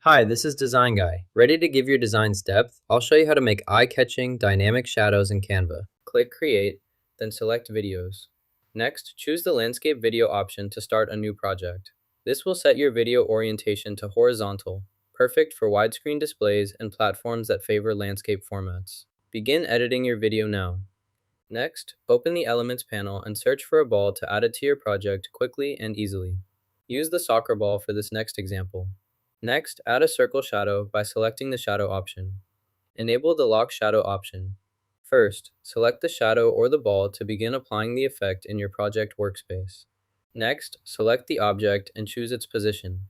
Hi, this is Design Guy. Ready to give your designs depth? I'll show you how to make eye-catching, dynamic shadows in Canva. Click Create, then select Videos. Next, choose the Landscape Video option to start a new project. This will set your video orientation to horizontal, perfect for widescreen displays and platforms that favor landscape formats. Begin editing your video now. Next, open the Elements panel and search for a ball to add it to your project quickly and easily. Use the soccer ball for this next example. Next, add a circle shadow by selecting the shadow option. Enable the lock shadow option. First, select the shadow or the ball to begin applying the effect in your project workspace. Next, select the object and choose its position.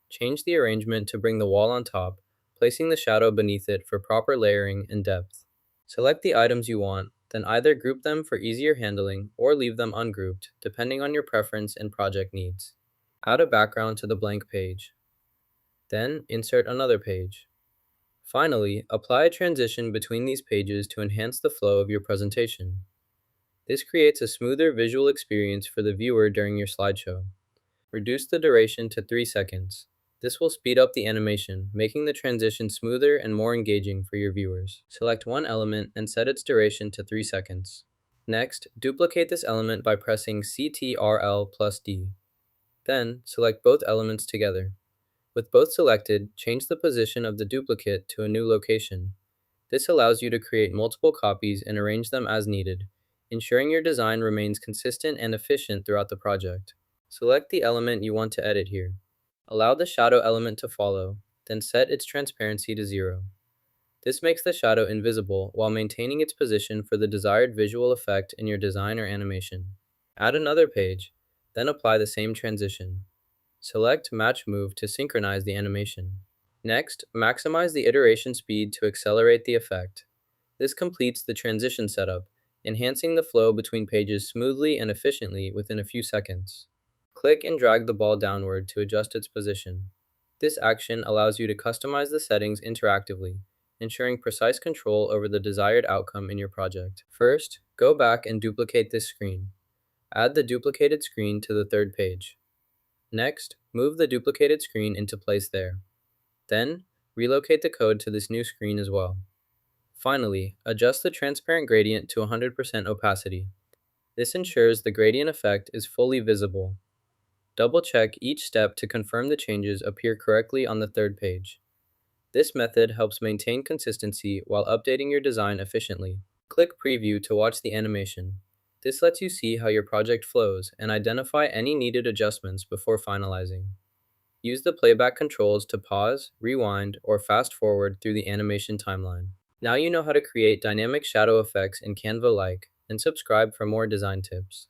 Change the arrangement to bring the wall on top, placing the shadow beneath it for proper layering and depth. Select the items you want, then either group them for easier handling or leave them ungrouped, depending on your preference and project needs. Add a background to the blank page. Then, insert another page. Finally, apply a transition between these pages to enhance the flow of your presentation. This creates a smoother visual experience for the viewer during your slideshow. Reduce the duration to 3 seconds. This will speed up the animation, making the transition smoother and more engaging for your viewers. Select one element and set its duration to 3 seconds. Next, duplicate this element by pressing Ctrl+D. Then, select both elements together. With both selected, change the position of the duplicate to a new location. This allows you to create multiple copies and arrange them as needed, ensuring your design remains consistent and efficient throughout the project. Select the element you want to edit here. Allow the shadow element to follow, then set its transparency to 0. This makes the shadow invisible while maintaining its position for the desired visual effect in your design or animation. Add another page, then apply the same transition. Select Match Move to synchronize the animation. Next, maximize the iteration speed to accelerate the effect. This completes the transition setup, enhancing the flow between pages smoothly and efficiently within a few seconds. Click and drag the ball downward to adjust its position. This action allows you to customize the settings interactively, ensuring precise control over the desired outcome in your project. First, go back and duplicate this screen. Add the duplicated screen to the third page. Next, move the duplicated screen into place there. Then, relocate the code to this new screen as well. Finally, adjust the transparent gradient to 100% opacity. This ensures the gradient effect is fully visible. Double-check each step to confirm the changes appear correctly on the third page. This method helps maintain consistency while updating your design efficiently. Click Preview to watch the animation. This lets you see how your project flows and identify any needed adjustments before finalizing. Use the playback controls to pause, rewind, or fast forward through the animation timeline. Now you know how to create dynamic shadow effects in Canva-like, and subscribe for more design tips.